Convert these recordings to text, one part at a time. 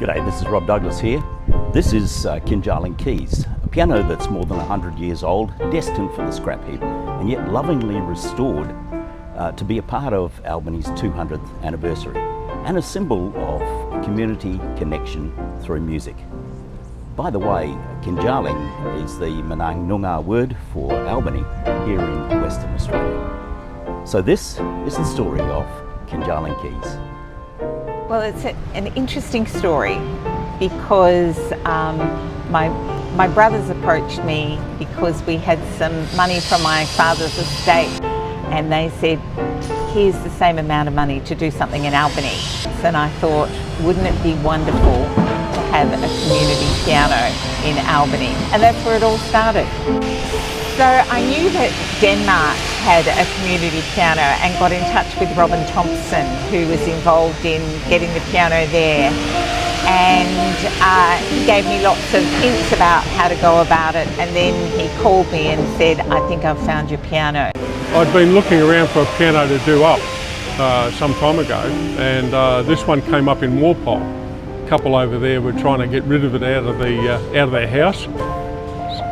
G'day, this is Rob Douglas here. This is Kinjarling Keys, a piano that's more than 100 years old, destined for the scrap heap, and yet lovingly restored to be a part of Albany's 200th anniversary, and a symbol of community connection through music. By the way, Kinjarling is the Menang Noongar word for Albany here in Western Australia. So this is the story of Kinjarling Keys. Well, it's an interesting story because my brothers approached me because we had some money from my father's estate, and they said, here's the same amount of money to do something in Albany. And I thought, wouldn't it be wonderful to have a community piano in Albany? And that's where it all started. So I knew that Denmark had a community piano and got in touch with Robin Thompson, who was involved in getting the piano there. And he gave me lots of hints about how to go about it. And then he called me and said, I think I've found your piano. I'd been looking around for a piano to do up some time ago, and this one came up in Walpole. A couple over there were trying to get rid of it out of their house.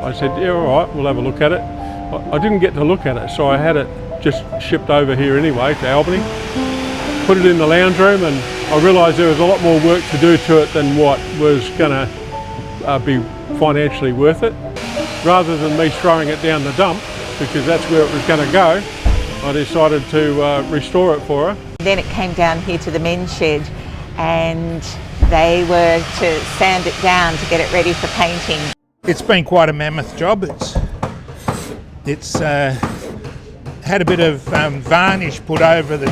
I said, yeah, all right, we'll have a look at it. I didn't get to look at it, so I had it just shipped over here anyway to Albany. Put it in the lounge room, and I realised there was a lot more work to do to it than what was going to be financially worth it. Rather than me throwing it down the dump, because that's where it was going to go, I decided to restore it for her. Then it came down here to the men's shed, and they were to sand it down to get it ready for painting. It's been quite a mammoth job. It's had a bit of varnish put over the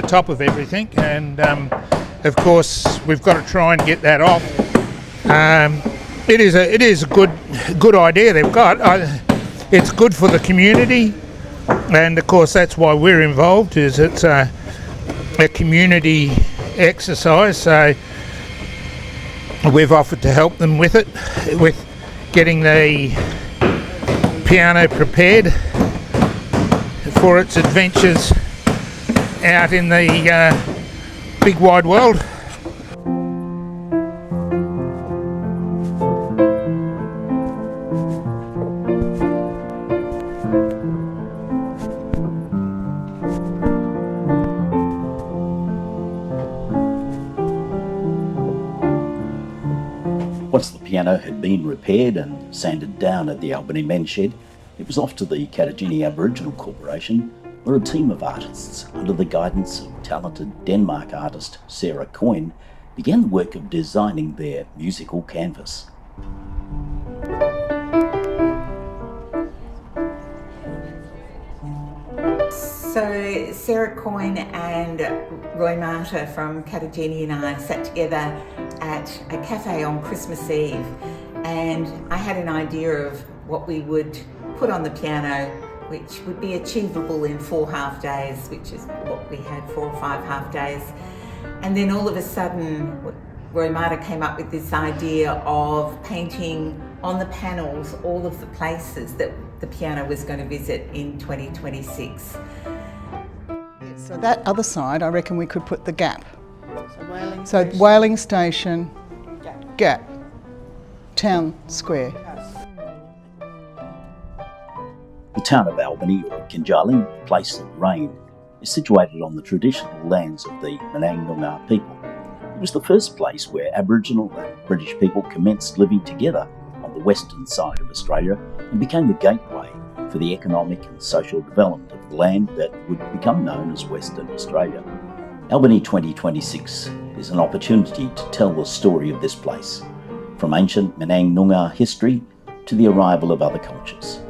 top of everything, and of course we've got to try and get that off. It is a good idea they've got. It's good for the community, and of course that's why we're involved. It's a community exercise. So we've offered to help them with it, with getting the piano prepared for its adventures out in the big wide world. Once the piano had been repaired and sanded down at the Albany men's shed, it was off to the Katajini Aboriginal Corporation, where a team of artists, under the guidance of talented Denmark artist Sarah Coyne, began the work of designing their musical canvas. So Sarah Coyne and Roy Marta from Katajini and I sat together at a cafe on Christmas Eve, and I had an idea of what we would put on the piano, which would be achievable in 4 half days, which is what we had, 4 or 5 half days. And then all of a sudden, Roy Marta came up with this idea of painting on the panels all of the places that the piano was going to visit in 2026. So that other side, I reckon we could put the gap. So Whaling Station, Gap, Town Square. The town of Albany, or Kinjarling, place of rain, is situated on the traditional lands of the Menang Noongar people. It was the first place where Aboriginal and British people commenced living together on the western side of Australia, and became the gateway for the economic and social development of the land that would become known as Western Australia. Albany 2026 is an opportunity to tell the story of this place, from ancient Menang Noongar history to the arrival of other cultures.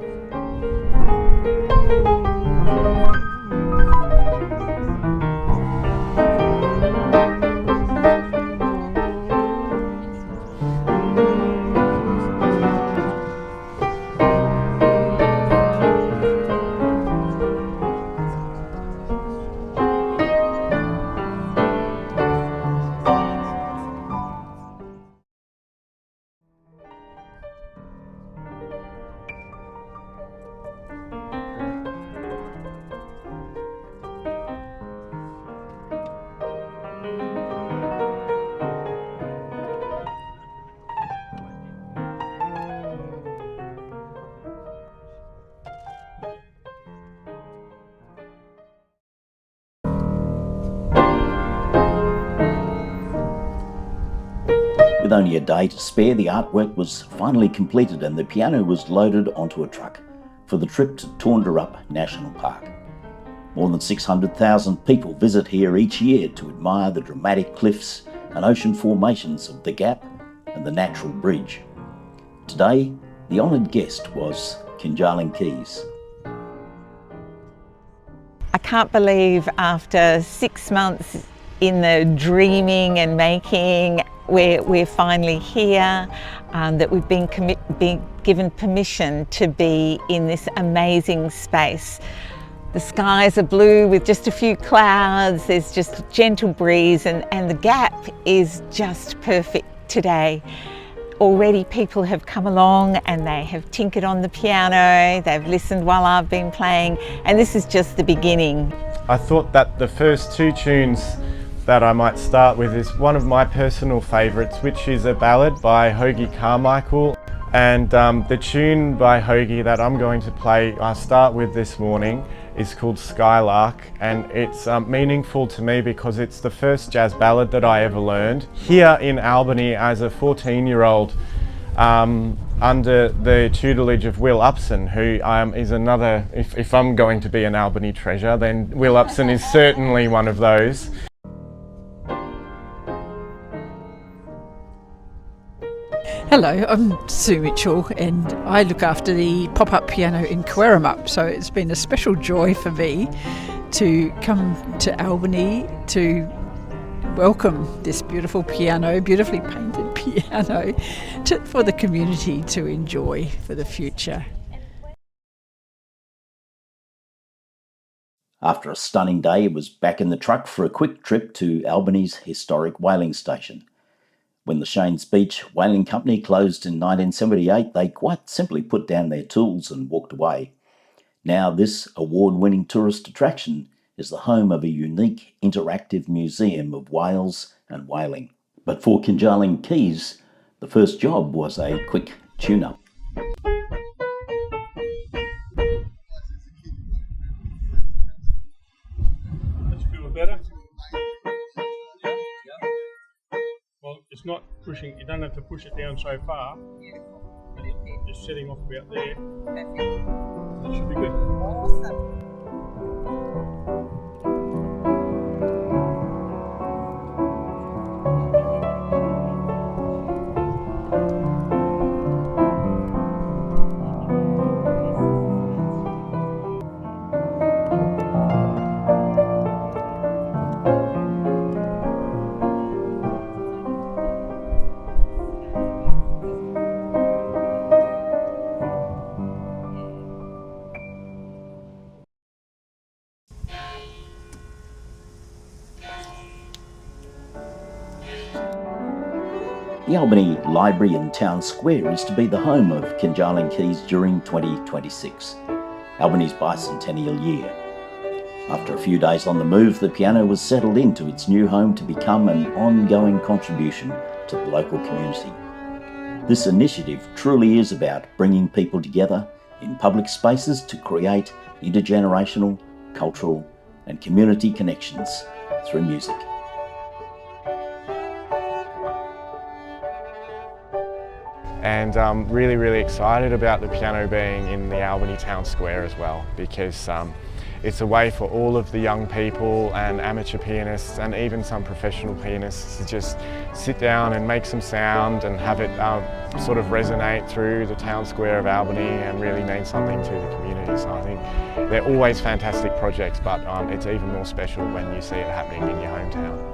With only a day to spare, the artwork was finally completed and the piano was loaded onto a truck for the trip to Toondarup National Park. More than 600,000 people visit here each year to admire the dramatic cliffs and ocean formations of the Gap and the Natural Bridge. Today, the honoured guest was Kinjarling Keys. I can't believe after 6 months in the dreaming and making, we're finally here, that we've been given permission to be in this amazing space. The skies are blue with just a few clouds, there's just a gentle breeze, and the Gap is just perfect today. Already people have come along and they have tinkered on the piano, they've listened while I've been playing, and this is just the beginning. I thought that the first two tunes that I might start with is one of my personal favourites, which is a ballad by Hoagie Carmichael. And the tune by Hoagie that I'm going to play, I start with this morning, is called Skylark, and it's meaningful to me because it's the first jazz ballad that I ever learned. Here in Albany as a 14-year-old, under the tutelage of Will Upson, who is another, if I'm going to be an Albany treasure, then Will Upson is certainly one of those. Hello, I'm Sue Mitchell and I look after the pop-up piano in Querimup, so it's been a special joy for me to come to Albany to welcome this beautiful piano, beautifully painted piano, for the community to enjoy for the future. After a stunning day, it was back in the truck for a quick trip to Albany's historic whaling station. When the Shane's Beach Whaling Company closed in 1978, they quite simply put down their tools and walked away. Now this award-winning tourist attraction is the home of a unique interactive museum of whales and whaling. But for Kinjarling Keys, the first job was a quick tune-up. Let's feel better. Well, it's not pushing, you don't have to push it down so far. Just setting off about there. That should be good. Awesome. The Albany Library in Town Square is to be the home of Kinjarling Keys during 2026, Albany's bicentennial year. After a few days on the move, the piano was settled into its new home to become an ongoing contribution to the local community. This initiative truly is about bringing people together in public spaces to create intergenerational, cultural and community connections through music. And I'm really, really excited about the piano being in the Albany Town Square as well, because it's a way for all of the young people and amateur pianists and even some professional pianists to just sit down and make some sound and have it sort of resonate through the town square of Albany and really mean something to the community. So I think they're always fantastic projects, but it's even more special when you see it happening in your hometown.